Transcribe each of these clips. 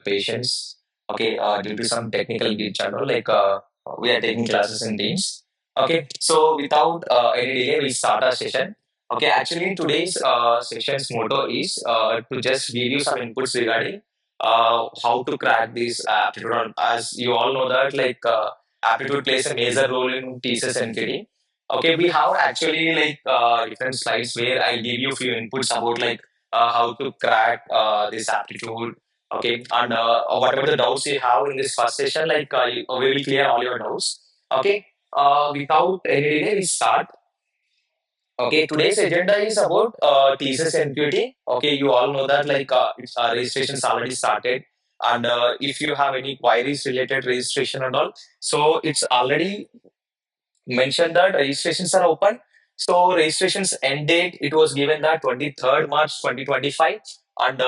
patience. Okay, due to some technical glitch and all, we are taking classes in Teams. Okay, so without any delay, we start our session. Okay, actually today's session's motto is to just give you some inputs regarding how to crack this aptitude. As you all know that aptitude plays a major role in TCSNQT. Okay, we have actually different slides where I give you few inputs about how to crack this aptitude. Okay, and whatever the doubts you have in this first session, we will clear all your doubts. Okay, without any delay, we start. Okay, today's agenda is about thesis NQT. Okay, you all know that registration's already started, and if you have any queries related registration and all, so it's already mentioned that registrations are open. So registrations end date it was given that 23rd March 2025, and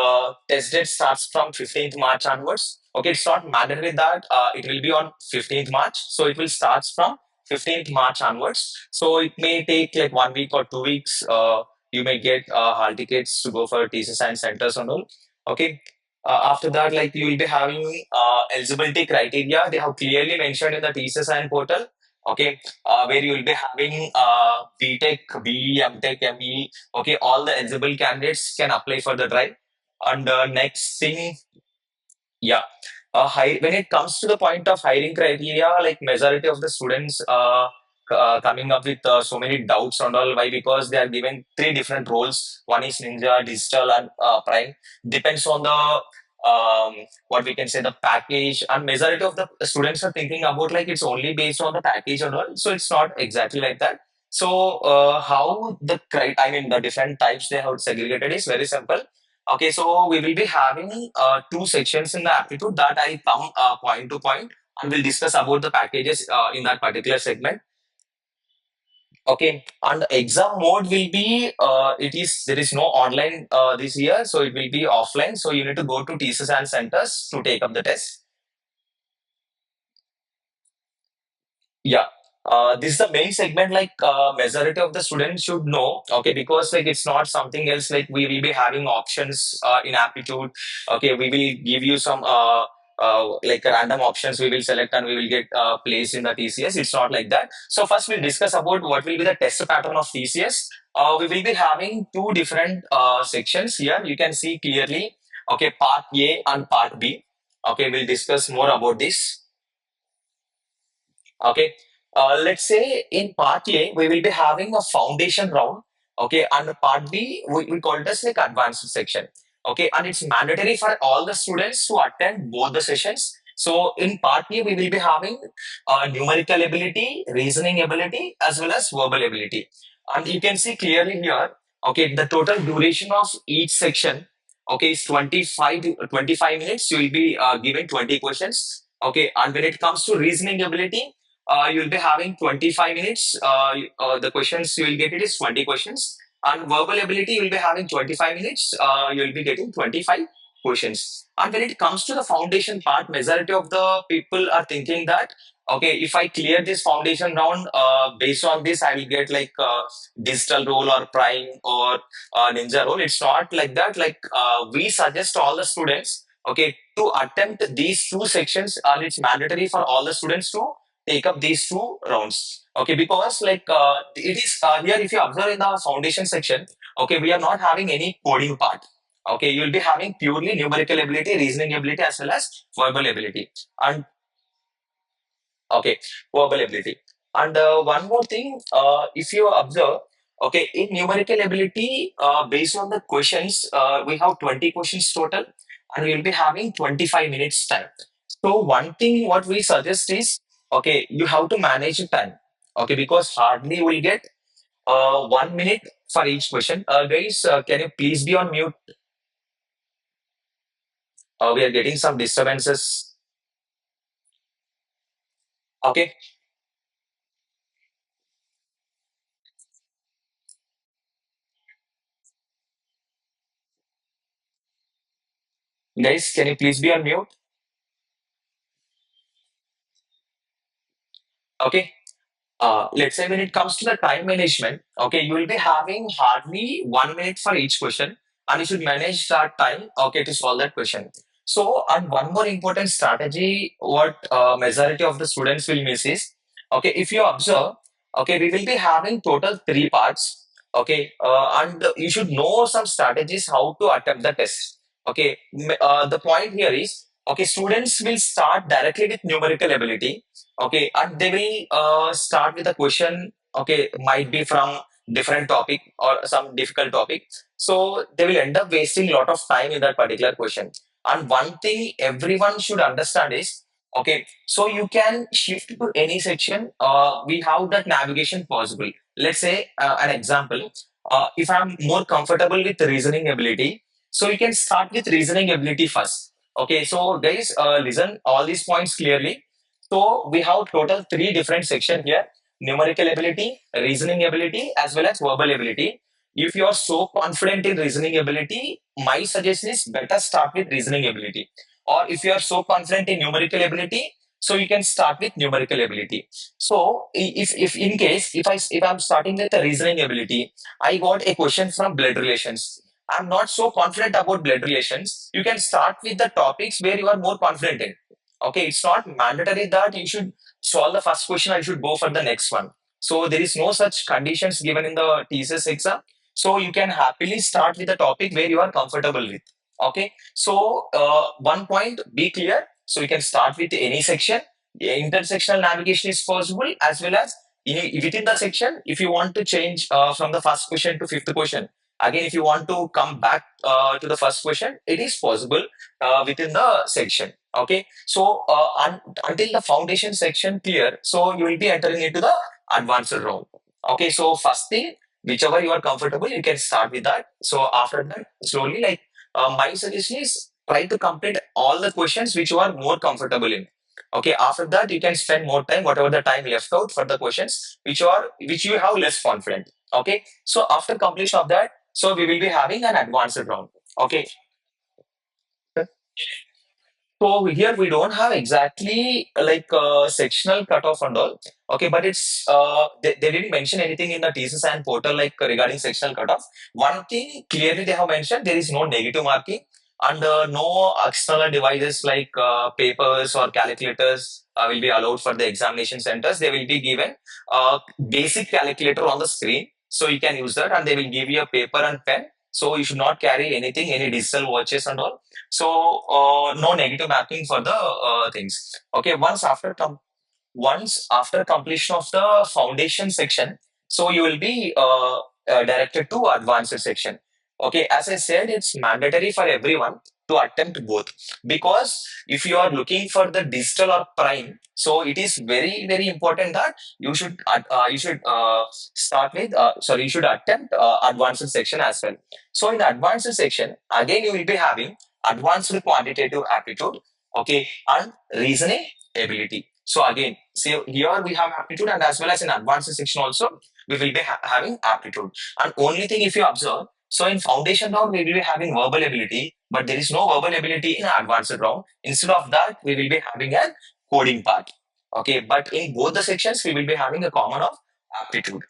test date starts from 15th March onwards. Okay, it's not mandatory that it will be on 15th March, so it will start from 15th March onwards. So it may take like 1 week or 2 weeks. You may get hall tickets to go for teacher science centers and all. Okay. After that, like you will be having eligibility criteria. They have clearly mentioned in the teacher science portal. Okay, where you will be having BTech, BE, MTech, ME. Okay, all the eligible candidates can apply for the drive. And next thing, yeah, when it comes to the point of hiring criteria, like majority of the students coming up with so many doubts and all. Why? Because they are given three different roles. One is Ninja, Digital, and Prime. Depends on the what we can say the package. And majority of the students are thinking about like it's only based on the package and all. So it's not exactly like that. So how I mean the different types they have segregated is very simple. Okay, so we will be having two sections in the aptitude that I come point to point and we'll discuss about the packages in that particular segment. Okay, and the exam mode will be there is no online this year, so it will be offline. So you need to go to TCS and centers to take up the test. Yeah. This is the main segment majority of the students should know, okay, because like it's not something else. Like we will be having options in aptitude. Okay, we will give you some like random options we will select and we will get placed in the TCS. It's not like that. So first we'll discuss about what will be the test pattern of TCS. We will be having two different sections here. You can see clearly. Okay, part A and part B. Okay, we'll discuss more about this. Okay. Let's say in part A, we will be having a foundation round. Okay. And part B, we call it as like advanced section. Okay. And it's mandatory for all the students to attend both the sessions. So in part A, we will be having numerical ability, reasoning ability, as well as verbal ability. And you can see clearly here, okay, the total duration of each section, okay, is 25 minutes. You will be given 20 questions. Okay. And when it comes to reasoning ability, you'll be having 25 minutes. The questions you will get it is 20 questions. And verbal ability, you'll be having 25 minutes. You'll be getting 25 questions. And when it comes to the foundation part, majority of the people are thinking that, okay, if I clear this foundation round, based on this, I will get digital role or prime or ninja role. It's not like that. We suggest all the students, okay, to attempt these two sections, and it's mandatory for all the students to take up these two rounds. Okay, because it is here if you observe in the foundation section, okay, we are not having any coding part. Okay, you will be having purely numerical ability, reasoning ability, as well as verbal ability. And okay, verbal ability. And one more thing, if you observe, okay, in numerical ability, based on the questions, we have 20 questions total, and we will be having 25 minutes time. So one thing what we suggest is, okay, you have to manage the time. Okay, because hardly will get 1 minute for each question. Guys, can you please be on mute? We are getting some disturbances. Okay, guys, can you please be on mute? Okay. Let's say when it comes to the time management, okay, you will be having hardly 1 minute for each question, and you should manage that time, okay, to solve that question. So, and one more important strategy, what majority of the students will miss is, okay, if you observe, okay, we will be having total three parts, okay, and you should know some strategies how to attempt the test. Okay, the point here is, okay, students will start directly with numerical ability, okay, and they will start with a question, okay, might be from different topic or some difficult topic. So they will end up wasting a lot of time in that particular question. And one thing everyone should understand is, okay, so you can shift to any section. We have that navigation possible. Let's say an example. If I'm more comfortable with reasoning ability, so you can start with reasoning ability first. Okay, so guys, listen all these points clearly. So we have total three different section here: numerical ability, reasoning ability, as well as verbal ability. If you are so confident in reasoning ability, my suggestion is better start with reasoning ability. Or if you are so confident in numerical ability, so you can start with numerical ability. So if in case if I'm starting with the reasoning ability, I got a question from blood relations. I'm not so confident about blood relations. You can start with the topics where you are more confident in. Okay, it's not mandatory that you should solve the first question or you should go for the next one. So there is no such conditions given in the TCS exam. So you can happily start with a topic where you are comfortable with. Okay. So one point, be clear. So you can start with any section. Intersectional navigation is possible, as well as within the section. If you want to change from the first question to fifth question, again, if you want to come back to the first question, it is possible within the section. Okay. So until the foundation section clear, so you will be entering into the advanced round. Okay. So first thing, whichever you are comfortable, you can start with that. So after that, slowly, like my suggestion is try to complete all the questions which you are more comfortable in. Okay, after that you can spend more time, whatever the time left out for the questions which you have less confident. Okay, so after completion of that, so we will be having an advanced round. Okay, so here we don't have exactly like sectional cutoff and all. Okay, but it's they didn't mention anything in the thesis and portal like regarding sectional cutoff. One thing clearly they have mentioned, there is no negative marking and no external devices like papers or calculators will be allowed for the examination centers. They will be given basic calculator on the screen, so you can use that, and they will give you a paper and pen. So you should not carry anything, any digital watches and all. So no negative mapping for the things. Okay, once after completion of the foundation section, so you will be directed to advanced section. Okay, as I said, it's mandatory for everyone to attempt both, because if you are looking for the digital or prime, so it is very important that you should start with sorry, you should attempt advanced section as well. So in the advanced section, again you will be having advanced quantitative aptitude, okay, and reasoning ability. So again, see here we have aptitude, and as well as in advanced section also we will be having aptitude. And only thing, if you observe, so in foundation round we will be having verbal ability, but there is no verbal ability in advanced round. Instead of that, we will be having a coding part. Okay, but in both the sections we will be having a common of aptitude.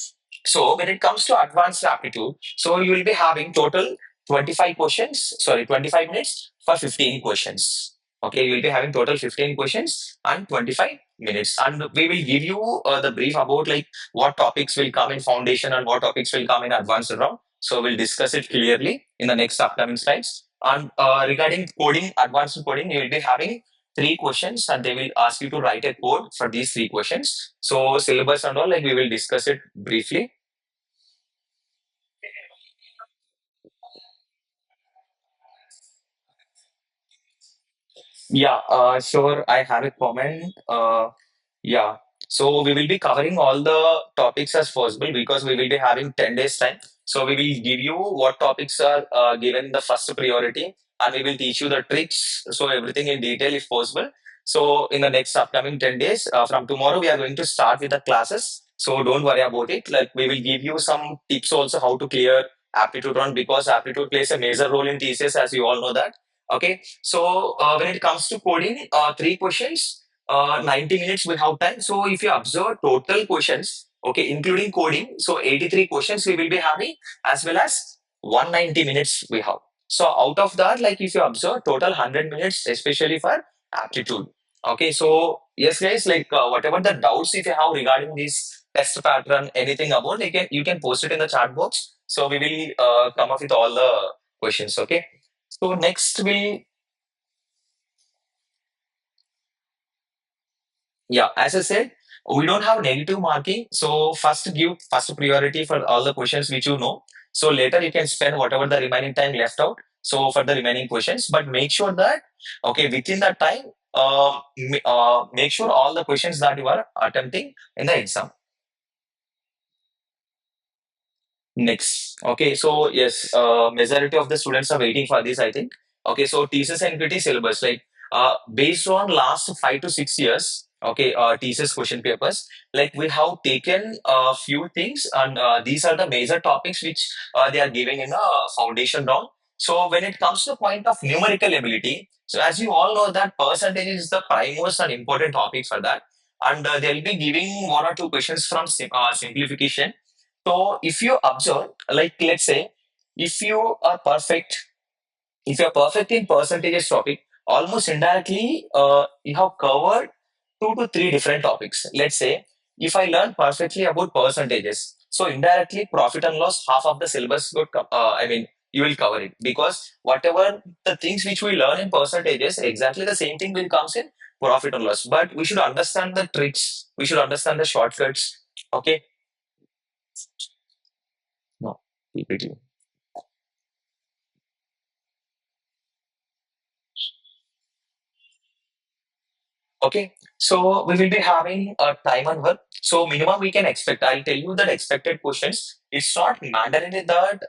So when it comes to advanced aptitude, so you will be having total 25 questions, sorry, 25 minutes for 15 questions. Okay, you will be having total 15 questions and 25 minutes. And we will give you the brief about like what topics will come in foundation and what topics will come in advanced round. So we'll discuss it clearly in the next upcoming slides. And regarding coding, advanced coding, you will be having three questions and they will ask you to write a code for these three questions. So syllabus and all, like we will discuss it briefly. Yeah, sure. I have a comment. Yeah. So we will be covering all the topics as possible because we will be having 10 days time. So we will give you what topics are given the first priority, and we will teach you the tricks. So everything in detail if possible. So in the next upcoming 10 days, from tomorrow, we are going to start with the classes. So don't worry about it. Like we will give you some tips also how to clear aptitude round, because aptitude plays a major role in thesis, as you all know that. Okay. So when it comes to coding, three questions, 90 minutes we have time. So if you observe total questions, okay, including coding, so 83 questions we will be having, as well as 190 minutes we have. So out of that, like if you observe total 100 minutes, especially for aptitude. Okay, so yes, guys, like whatever the doubts if you have regarding this test pattern, anything about, you can post it in the chat box. So we will come up with all the questions. Okay. So next we Yeah, as I said, we don't have negative marking. So first give first priority for all the questions which you know. So later you can spend whatever the remaining time left out. So for the remaining questions, but make sure that okay within that time, make sure all the questions that you are attempting in the exam. Next. Okay, so yes, majority of the students are waiting for this, I think. Okay, so TCSNQT syllabus, like based on last 5 to 6 years, okay, TCS question papers, like we have taken a few things, and these are the major topics which they are giving in the foundation round. So when it comes to the point of numerical ability, so as you all know that percentage is the prime most and important topic for that, and they'll be giving one or two questions from simplification. So if you observe, like let's say, if you are perfect, if you're perfect in percentages topic, almost indirectly, you have covered 2 to 3 different topics. Let's say, if I learn perfectly about percentages, so indirectly profit and loss, half of the syllabus would come. I mean, you will cover it because whatever the things which we learn in percentages, exactly the same thing will comes in profit and loss. But we should understand the tricks. We should understand the shortcuts. Okay. No. PPT. Okay, so we will be having a time and work. So minimum we can expect. I'll tell you that expected questions. It's not mandatory that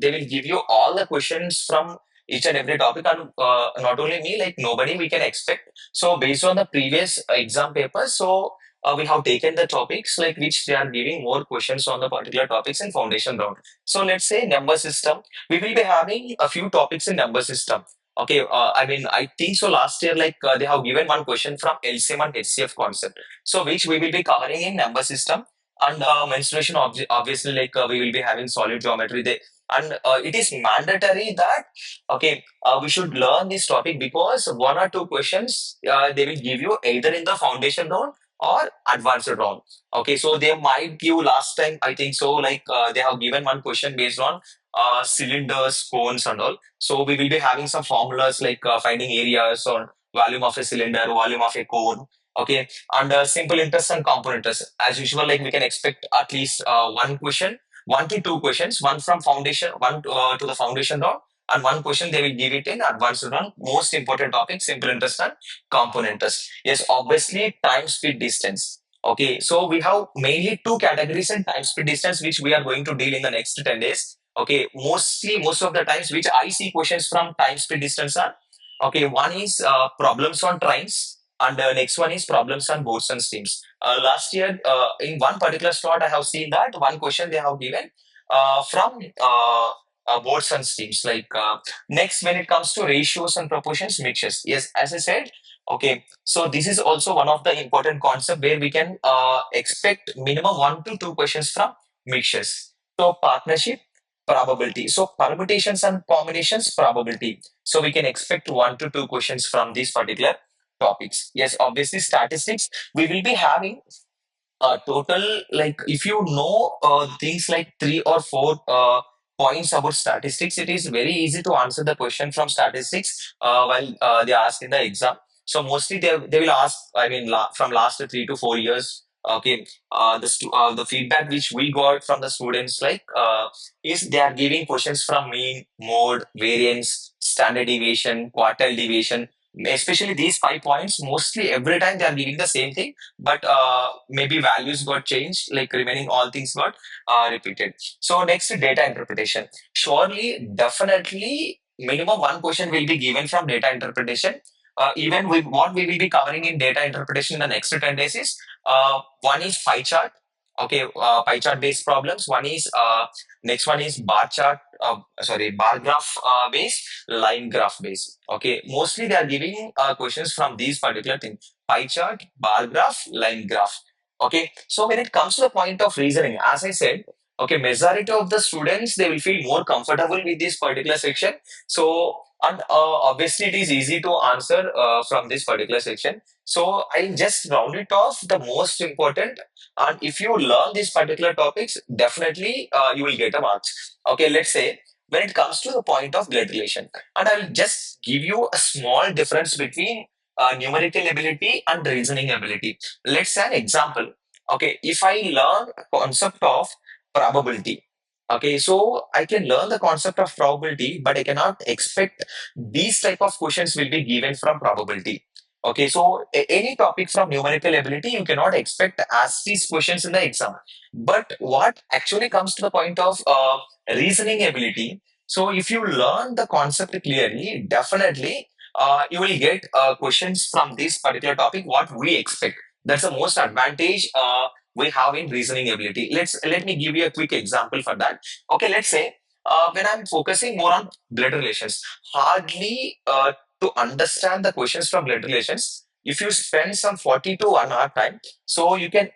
they will give you all the questions from each and every topic, and not only me, like nobody we can expect. So based on the previous exam papers, so we have taken the topics like which they are giving more questions on the particular topics in foundation round. So let's say number system. We will be having a few topics in number system. Okay, I mean, I think so. Last year, like they have given one question from LCM and HCF concept, so which we will be covering in number system and menstruation. Obviously, like we will be having solid geometry there, and it is mandatory that okay, we should learn this topic because one or two questions they will give you either in the foundation round or advanced round. Okay, so they might give last time. I think so. Like they have given one question based on cylinders, cones, and all. So we will be having some formulas like finding areas or volume of a cylinder, volume of a cone. Okay, and simple interest and compound interest. As usual, like we can expect at least one question, 1 to 2 questions, one from foundation, one to the foundation round, and one question they will give it in advanced round. Most important topic, simple interest and compound interest. Yes, obviously time, speed, distance. Okay, so we have mainly two categories in time, speed, distance, which we are going to deal in the next 10 days. Okay, most of the times which I see questions from time, speed, distance are okay. One is problems on trains, and next one is problems on boats and steams. Last year, in one particular slot, I have seen that one question they have given from boats and steams. Like next, when it comes to ratios and proportions, mixtures. Yes, as I said. Okay, so this is also one of the important concept where we can expect minimum 1 to 2 questions from mixtures. So partnership, probability. So permutations and combinations, probability. So we can expect 1 to 2 questions from these particular topics. Yes, obviously statistics. We will be having total, like if you know things like 3 or 4 points about statistics, it is very easy to answer the question from statistics while they ask in the exam. So mostly they will ask, I mean, from last 3 to 4 years. Okay, the feedback which we got from the students like is they are giving questions from mean, mode, variance, standard deviation, quartile deviation. Especially these 5 points, mostly every time they are giving the same thing, but maybe values got changed, like remaining all things got repeated. So next, data interpretation. Surely, definitely, minimum one question will be given from data interpretation. Even with what we will be covering in data interpretation in the next 10 days is one is pie chart. Okay, pie chart based problems. One is next one is bar chart. Sorry, bar graph based, line graph based. Okay, mostly they are giving questions from these particular things: pie chart, bar graph, line graph. Okay, so when it comes to the point of reasoning, as I said, Okay, majority of the students they will feel more comfortable with this particular section. So and obviously it is easy to answer from this particular section. So I'll just round it off the most important. And if you learn these particular topics, definitely you will get a marks. Okay, let's say when it comes to the point of blood relation, and I will just give you a small difference between numerical ability and reasoning ability. Let's say an example. Okay, if I learn a concept of probability. Okay, so I can learn the concept of probability, but I cannot expect these type of questions will be given from probability. Okay, so any topic from numerical ability, you cannot expect ask these questions in the exam. But what actually comes to the point of reasoning ability, so if you learn the concept clearly, definitely you will get questions from this particular topic. What we expect. That's the most advantage we have in reasoning ability. Let me give you a quick example for that. Okay, let's say when I'm focusing more on blood relations, hardly to understand the questions from blood relations. If you spend some 40 to 1 hour time, so you can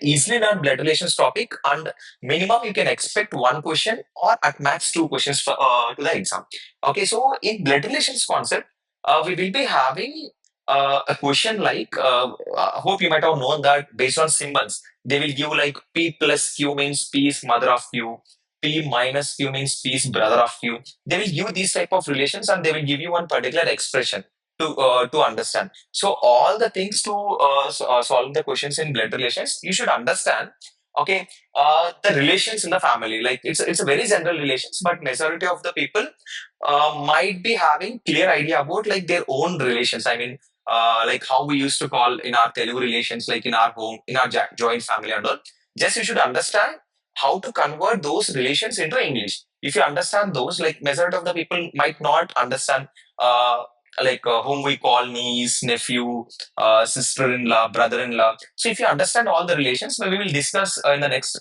easily learn blood relations topic, and minimum you can expect one question or at max two questions for, to the exam. Okay, so in blood relations concept, we will be having a question like hope you might have known that based on symbols they will give like P plus Q means P is mother of Q, P minus Q means P is brother of Q. They will give these type of relations and they will give you one particular expression to understand. So all the things to solve the questions in blood relations, you should understand. Okay, the relations in the family, like it's a very general relations, but majority of the people might be having clear idea about like their own relations. I mean, like how we used to call in our Telugu relations, like in our home, in our joint family and all. Just you should understand how to convert those relations into English. If you understand those, like majority of the people might not understand, like whom we call niece, nephew, sister-in-law, brother-in-law. So if you understand all the relations, we will discuss in the next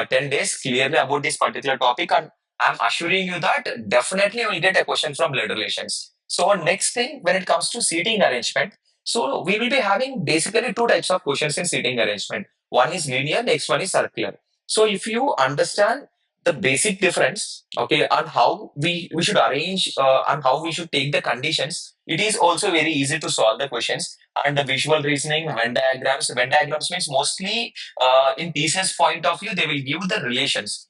10 days clearly about this particular topic. And I'm assuring you that definitely you will get a question from blood relations. So next thing, when it comes to seating arrangement, so we will be having basically two types of questions in seating arrangement. One is linear, next one is circular. So if you understand the basic difference, okay, on how we should arrange and how we should take the conditions, it is also very easy to solve the questions. And the visual reasoning, Venn diagrams. Venn diagrams means mostly in TCS point of view, they will give the relations.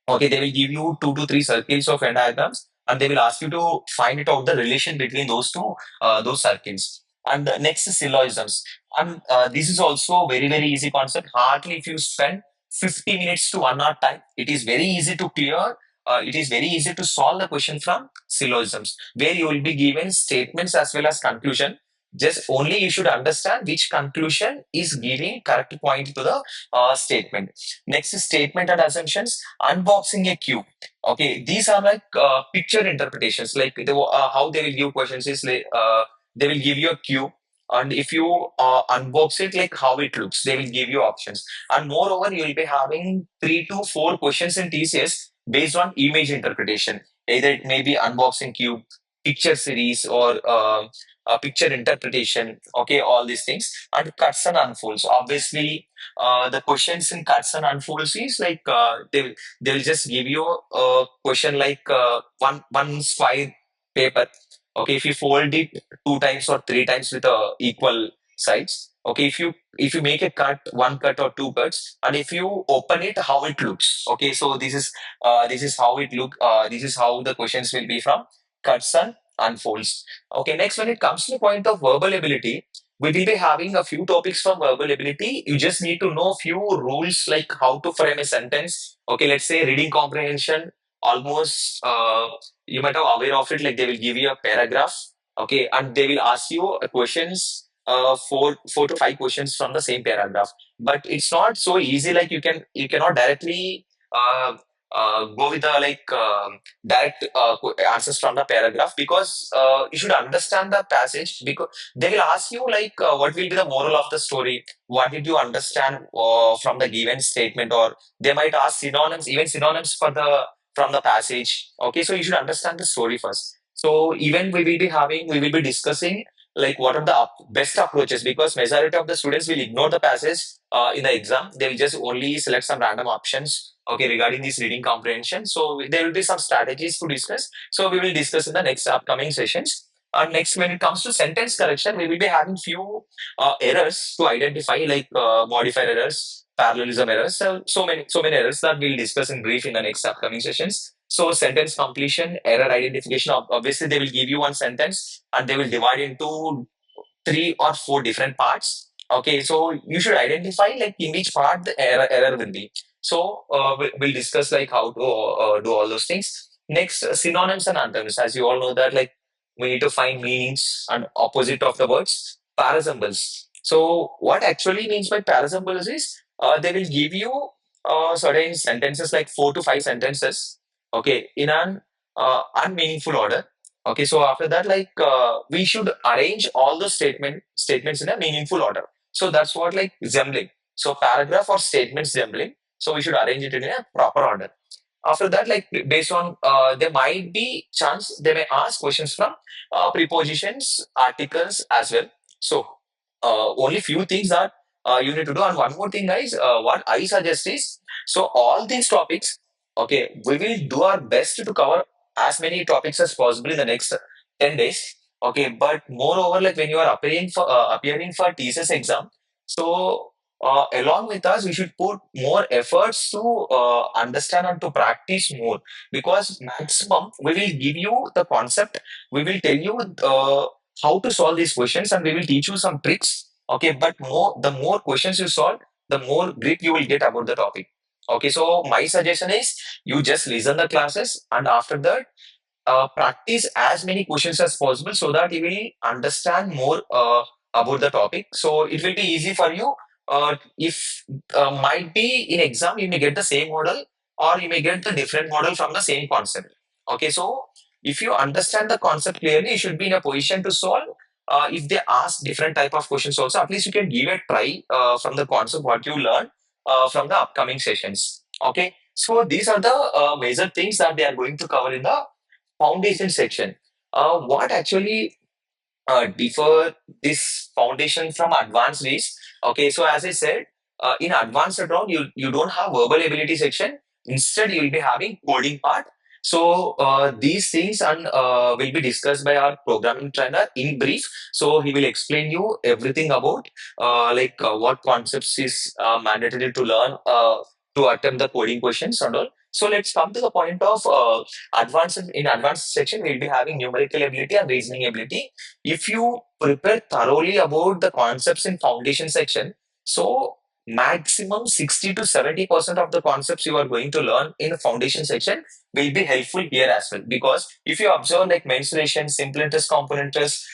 Okay, they will give you two to three circles of Venn diagrams, and they will ask you to find it out the relation between those circles. And the next is syllogisms, and this is also very easy concept. Hardly if you spend 50 minutes to 1 hour time, it is very easy to clear. It is very easy to solve the question from syllogisms, where you will be given statements as well as conclusion. Just only you should understand which conclusion is giving correct point to the statement. Next is statement and assumptions. Unboxing a cube. Okay, these are like picture interpretations. Like how they will give questions is like they will give you a cube, and if you unbox it, like how it looks, they will give you options. And moreover, you will be having 3 to 4 questions in TCS based on image interpretation. Either it may be unboxing cube, picture series, or picture interpretation. Okay, all these things and cuts and unfolds. Obviously, the questions in cuts and unfolds is like they will just give you a question like one square paper. Okay, if you fold it 2 times or 3 times with equal sides. Okay, if you make a cut, one cut or two cuts, and if you open it, how it looks. Okay, so this is how it look. This is how the questions will be from cuts and unfolds. Okay, next when it comes to the point of verbal ability, we will be having a few topics from verbal ability. You just need to know few rules like how to frame a sentence. Okay, let's say reading comprehension. Almost you might have aware of it. Like they will give you a paragraph. Okay, and they will ask you questions. Four to five questions from the same paragraph. But it's not so easy. Like you cannot directly go with the direct answers from the paragraph, because you should understand the passage, because they will ask you like what will be the moral of the story, what did you understand from the given statement, or they might ask synonyms, even synonyms for the from the passage. Okay, so you should understand the story first. So even we will be discussing like what are the best approaches, because majority of the students will ignore the passage in the exam. They will just only select some random options, okay, regarding this reading comprehension. So there will be some strategies to discuss. So we will discuss in the next upcoming sessions. Next, when it comes to sentence correction, we will be having few errors to identify, like modifier errors, parallelism errors. So many errors that we'll discuss in brief in the next upcoming sessions. So sentence completion, error identification. Obviously, they will give you one sentence and they will divide into three or four different parts. Okay, so you should identify like in which part the error will be. So we'll discuss like how to do all those things. Next, synonyms and antonyms. As you all know that like we need to find meanings and opposite of the words. Parasymbols. So what actually means by parasymbols is they will give you certain sentences, like 4 to 5 sentences. Okay, in an unmeaningful order. Okay, so after that, like we should arrange all the statements in a meaningful order. So that's what like resembling. So paragraph or statement resembling. So we should arrange it in a proper order. After that, like based on there might be chance they may ask questions from prepositions, articles as well. So only few things that you need to do. And one more thing, guys, what I suggest is, so all these topics, okay, we will do our best to cover as many topics as possible in the next 10 days. Okay, but moreover, like when you are appearing for TCS exam, so along with us, we should put more efforts to understand and to practice more, because maximum we will give you the concept, we will tell you how to solve these questions, and we will teach you some tricks. Okay, but the more questions you solve, the more grip you will get about the topic. Okay, so my suggestion is you just listen the classes, and after that practice as many questions as possible so that you will understand more about the topic. So it will be easy for you. If might be in exam, you may get the same model or you may get the different model from the same concept. Okay, so if you understand the concept clearly, you should be in a position to solve. If they ask different type of questions also, at least you can give a try from the concept what you learn from the upcoming sessions. Okay, so these are the major things that they are going to cover in the foundation section. What actually differ this foundation from advanced is, okay, so as I said, in advanced round you don't have verbal ability section. Instead, you will be having coding part. So these things and will be discussed by our programming trainer in brief. So he will explain you everything about what concepts is mandatory to learn to attempt the coding questions and all. So let's come to the point of advanced. In advanced section, we'll be having numerical ability and reasoning ability. If you prepare thoroughly about the concepts in foundation section, so maximum 60 to 70% of the concepts you are going to learn in the foundation section will be helpful here as well. Because if you observe like mensuration, simple interest, component interest,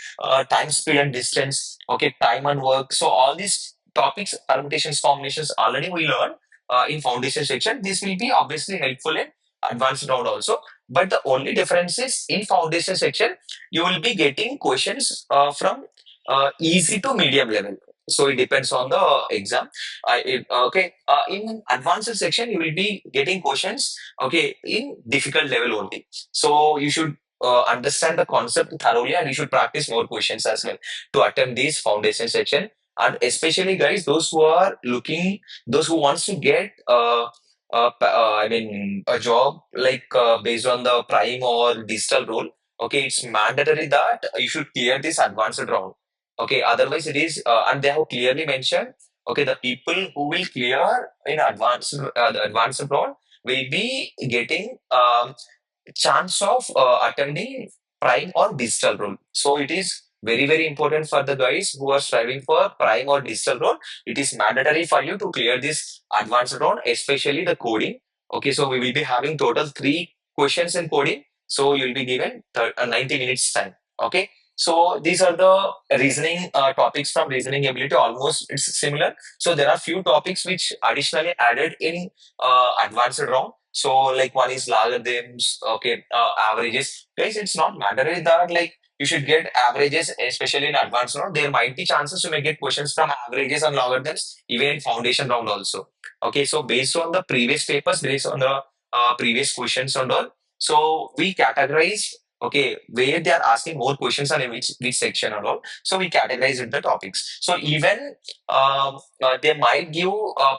time, speed, and distance, okay, time and work. So all these topics, permutations, combinations, already we learn in foundation section. This will be obviously helpful in advanced round also. But the only difference is in foundation section, you will be getting questions from easy to medium level. So it depends on the exam. Okay, in advanced section, you will be getting questions, okay, in difficult level only. So you should understand the concept thoroughly, and you should practice more questions as well to attempt this foundation section. And especially, guys, those who are looking, those who wants to get I mean, a job like based on the prime or digital role. Okay, it's mandatory that you should clear this advanced round. Okay, otherwise it is, and they have clearly mentioned. Okay, the people who will clear in the advanced round will be getting chance of attending prime or digital role. So it is very, very important for the guys who are striving for prime or digital role. It is mandatory for you to clear this advanced round, especially the coding. Okay, so we will be having total 3 questions in coding. So you'll be given 90 minutes time. Okay. So these are the reasoning topics from reasoning ability. Almost it's similar. So there are few topics which additionally added in advanced round. So like one is logarithms, okay, averages. Guys, it's not mandatory that like you should get averages, especially in advanced round. There might be chances you may get questions from averages and logarithms even in foundation round also. Okay, so based on the previous papers, based on the previous questions and all, so we categorize Okay, where they are asking more questions on which section and all. So we categorize into topics. So even they might give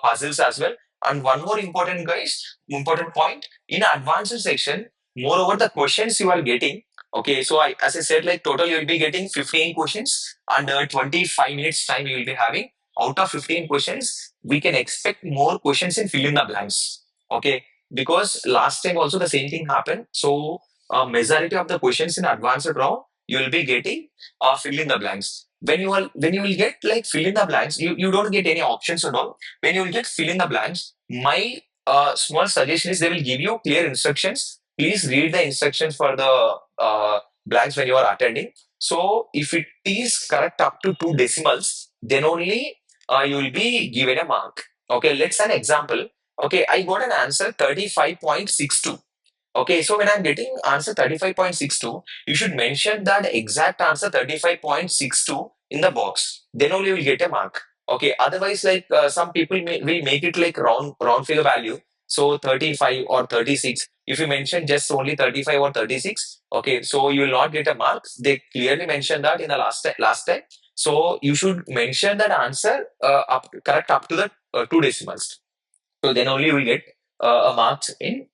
puzzles as well. And one more important, guys, important point in advanced section. Moreover, the questions you are getting. Okay, so as I said, like total you will be getting 15 questions and 25 minutes time you will be having. Out of 15 questions, we can expect more questions in fill in the blanks. Okay, because last time also the same thing happened. So majority of the questions in advanced round you will be getting fill in the blanks. When you will get like fill in the blanks, you don't get any options at all. When you will get fill in the blanks, my small suggestion is they will give you clear instructions. Please read the instructions for the blanks when you are attending. So if it is correct up to two decimals, then only you will be given a mark. Okay, let's an example. Okay, I got an answer 35.62. Okay, so when I'm getting answer 35.62, you should mention that exact answer 35.62 in the box. Then only you will get a mark. Okay, otherwise, like some people will make it like round figure value. So 35 or 36. If you mention just only 35 or 36, okay, so you will not get a mark. They clearly mentioned that in the last time. So you should mention that answer correct up to the two decimals. So then only you will get a marks in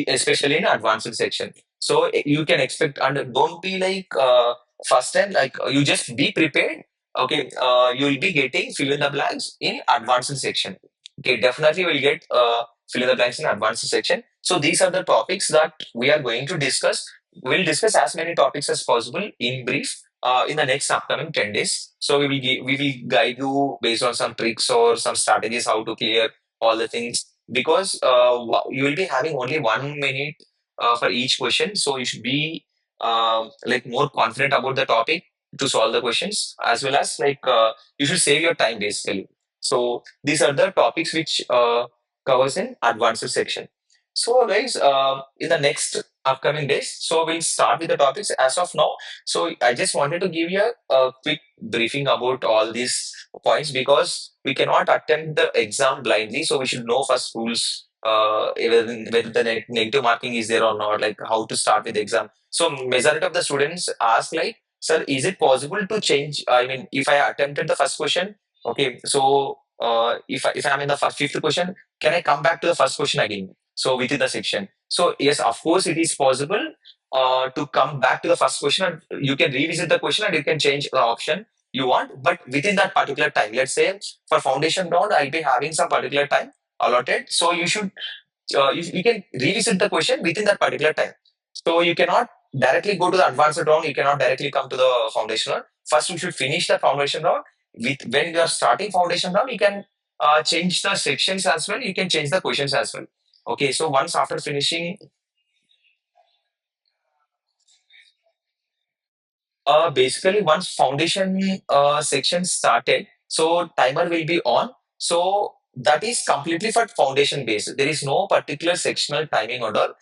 especially in advanced section. So you can expect and don't be like first time like you just be prepared. Okay, you will be getting fill in the blanks in advanced section. Okay, definitely will get fill in the blanks in advanced section. So these are the topics that we are going to discuss. We'll discuss as many topics as possible in brief in the next upcoming 10 days. So we will guide you based on some tricks or some strategies how to clear all the things because you will be having only 1 minute for each question, so you should be like more confident about the topic to solve the questions as well as like you should save your time basically. So these are the topics which covers in advanced section. So guys, in the next upcoming days, so we'll start with the topics as of now. So I just wanted to give you a quick briefing about all these points because we cannot attempt the exam blindly. So we should know first rules, whether the negative marking is there or not, like how to start with the exam. So majority of the students ask like, sir, is it possible to change? I mean, if I attempted the first question, okay, so if I'm in the fifth question, can I come back to the first question again? So within the section. So yes, of course, it is possible to come back to the first question and you can revisit the question and you can change the option you want, but within that particular time. Let's say for foundation round, I'll be having some particular time allotted. So you should you can revisit the question within that particular time. So you cannot directly go to the advanced round. You cannot directly come to the foundation round. First, you should finish the foundation round. With when you are starting foundation round, you can change the sections as well. You can change the questions as well. Okay, so once after finishing basically, once foundation section started, so timer will be on. So that is completely for foundation base. There is no particular sectional timing order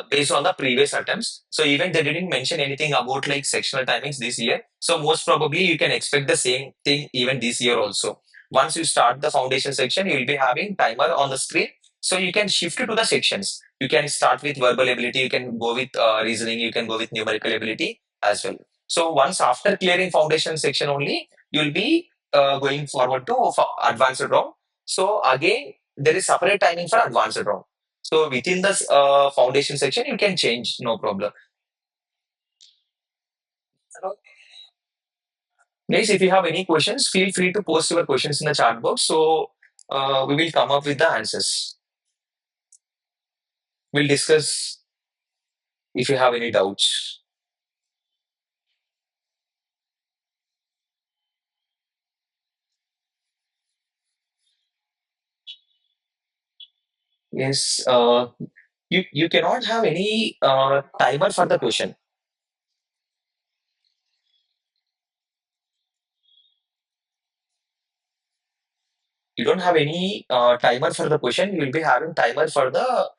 based on the previous attempts. So even they didn't mention anything about like sectional timings this year. So most probably you can expect the same thing even this year also. Once you start the foundation section, you will be having timer on the screen. So you can shift to the sections. You can start with verbal ability. You can go with reasoning. You can go with numerical ability as well. So once after clearing foundation section only, you'll be going forward to advanced round. So again, there is separate timing for advanced round. So within this foundation section, you can change, no problem. Guys, if you have any questions, feel free to post your questions in the chat box. So we will come up with the answers. We'll discuss if you have any doubts. Yes, you cannot have any timer for the question. You don't have any timer for the question. You will be having timer for the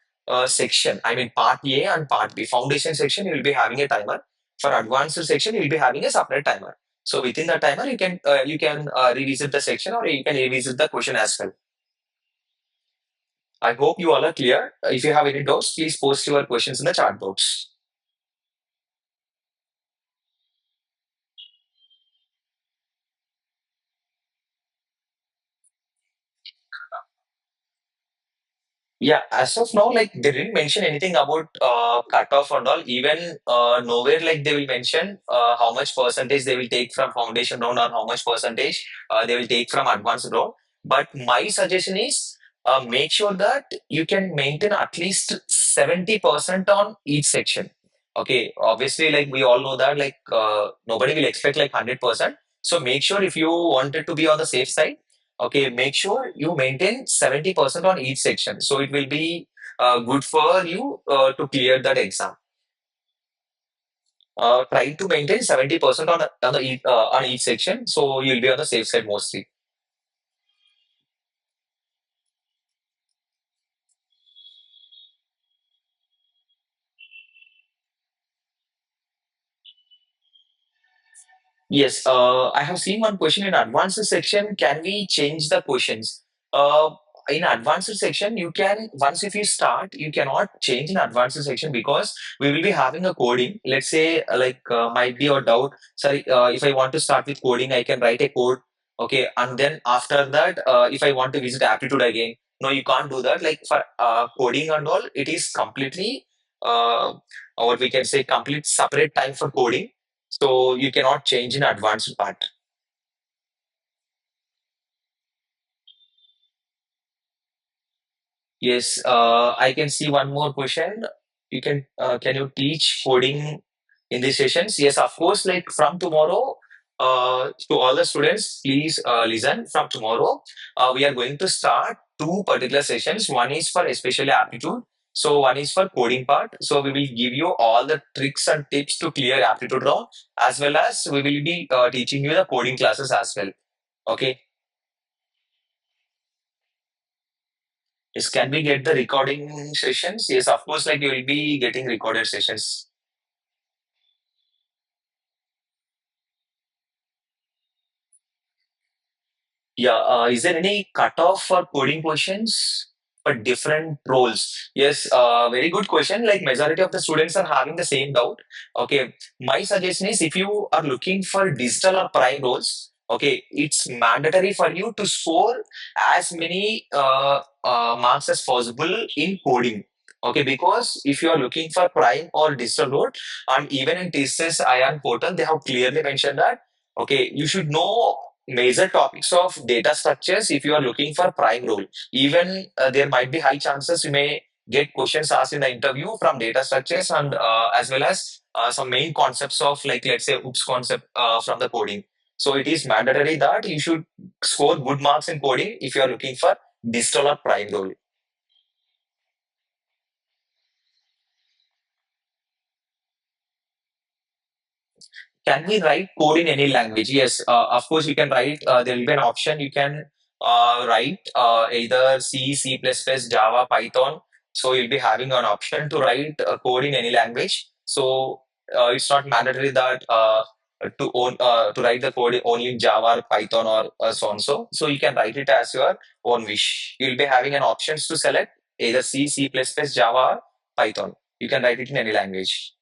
section. I mean, part A and part B. Foundation section, you will be having a timer. For advanced section, you will be having a separate timer. So within the timer, you can revisit the section or you can revisit the question as well. I hope you all are clear. If you have any doubts, please post your questions in the chat box. Yeah, as of now, like they didn't mention anything about cutoff and all. Even nowhere, like they will mention how much percentage they will take from foundation round or how much percentage they will take from advanced round. But my suggestion is make sure that you can maintain at least 70% on each section. Okay, obviously, like we all know that like nobody will expect like 100%. So make sure if you wanted to be on the safe side. Okay, make sure you maintain 70% on each section. So it will be good for you to clear that exam. Try to maintain 70% on each section. So you'll be on the safe side mostly. Yes, I have seen one question in advanced section. Can we change the questions? Uh, in advanced section, you can once if you start, you cannot change in advanced section because we will be having a coding. Let's say might be a doubt. Sorry, if I want to start with coding, I can write a code. Okay, and then after that, if I want to visit aptitude again, no, you can't do that. Like for coding and all, it is completely what we can say complete separate time for coding, so you cannot change in advanced part. Yes, I can see one more question. You can you teach coding in these sessions? Yes, of course. Like from tomorrow, to all the students, please listen. From tomorrow, we are going to start two particular sessions. One is for especially aptitude. So one is for coding part. So we will give you all the tricks and tips to clear aptitude round, as well as we will be teaching you the coding classes as well. Okay. Yes, can we get the recording sessions? Yes, of course, like you will be getting recorded sessions. Yeah, is there any cutoff for coding questions for different roles? Yes, very good question. Like majority of the students are having the same doubt. Okay, my suggestion is if you are looking for digital or prime roles, okay, it's mandatory for you to score as many marks as possible in coding. Okay, because if you are looking for prime or digital role, and even in TCS IAN portal, they have clearly mentioned that okay, you should know major topics of data structures if you are looking for prime role. Even there might be high chances you may get questions asked in the interview from data structures and as well as some main concepts of like let's say oops concept from the coding. So it is mandatory that you should score good marks in coding if you are looking for digital or prime role. Can we write code in any language? Yes, of course you can write. There will be an option you can write either C, C++, Java, Python. So you'll be having an option to write code in any language. So it's not mandatory that to write the code only in Java or Python or so on so. So you can write it as your own wish. You'll be having an options to select either C, C++, Java, or Python. You can write it in any language.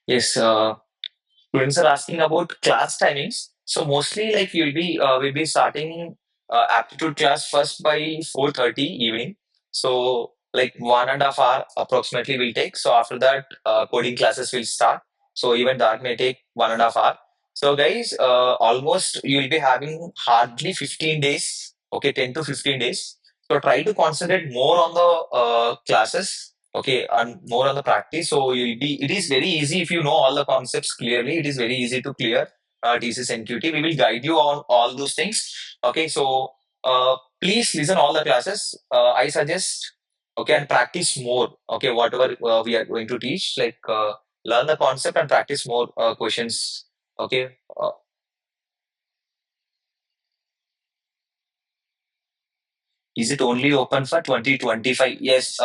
Yes. Students are asking about class timings. So mostly, like we'll be starting aptitude class first by 4:30 evening. So like 1.5 hour approximately will take. So after that, coding classes will start. So even that may take 1.5 hour. So guys, almost you'll be having hardly 15 days. Okay, 10 to 15 days. So try to concentrate more on the classes, okay, and more on the practice. So you'll be it is very easy if you know all the concepts clearly. It is very easy to clear TCSNQT. We will guide you on all those things. Okay, so please listen all the classes. I suggest okay and practice more. Okay, whatever we are going to teach, like learn the concept and practice more questions. Okay, is it only open for 2025? Yes,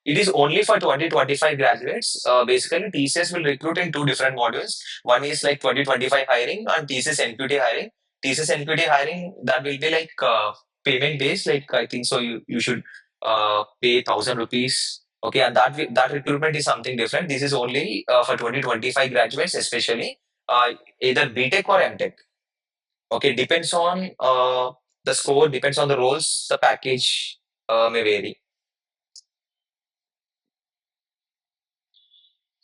it is only for 2025 graduates. Basically, TCS will recruit in two different modules. One is like 2025 hiring and TCS NQT hiring. TCS NQT hiring that will be like payment based. Like I think so, you should pay 1,000 rupees. Okay, and that recruitment is something different. This is only for 2025 graduates, especially. either BTech or MTech. Okay, depends on the score, depends on the roles, the package may vary.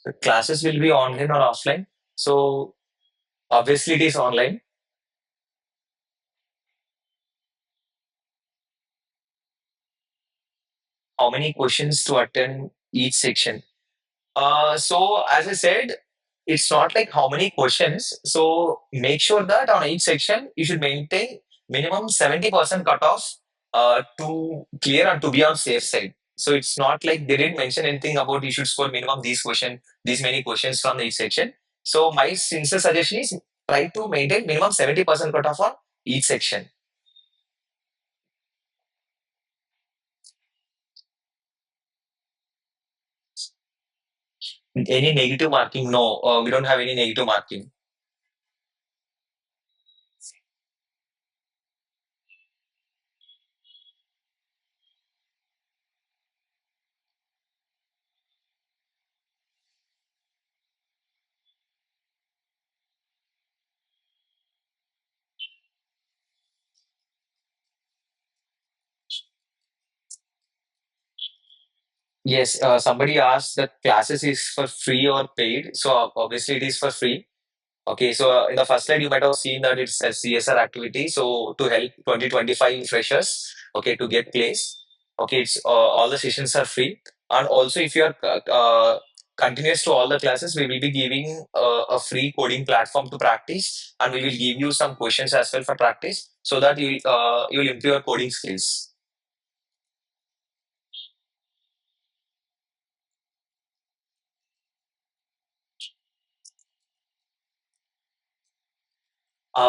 The classes will be online or offline. So obviously it is online. How many questions to attend each section? So as I said, it's not like how many questions. So make sure that on each section you should maintain minimum 70% cutoff to clear and to be on safe side. So it's not like they didn't mention anything about you should score minimum these many questions from each section. So my sincere suggestion is try to maintain minimum 70% cutoff on each section. Any negative marking? No, we don't have any negative marking. Yes, somebody asked that classes is for free or paid. So obviously it is for free. Okay, so in the first slide you might have seen that it's a CSR activity. So to help 2025 freshers, okay, to get place. Okay, it's all the sessions are free, and also if you are continuous to all the classes, we will be giving a free coding platform to practice, and we will give you some questions as well for practice, so that you will improve your coding skills.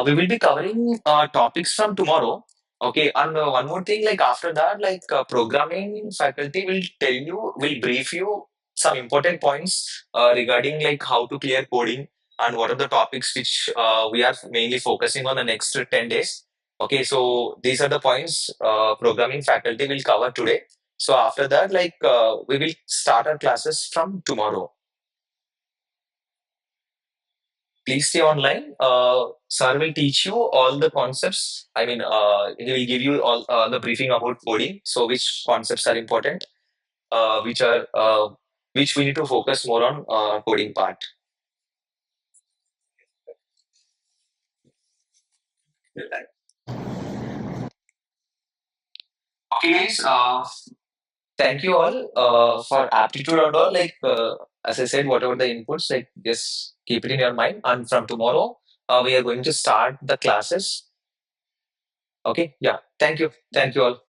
We will be covering topics from tomorrow. Okay, and one more thing, like after that, like programming faculty will tell you, will brief you some important points regarding like how to clear coding and what are the topics which we are mainly focusing on the next 10 days. Okay, so these are the points programming faculty will cover today. So after that, like we will start our classes from tomorrow. Please stay online. Sir will teach you all the concepts. I mean, he will give you all the briefing about coding. So, which concepts are important, which are which we need to focus more on coding part. Okay, guys. Thank you all for aptitude and all. Like as I said, whatever the inputs, like just keep it in your mind. And from tomorrow, we are going to start the classes. Okay. Yeah. Thank you. Thank you all.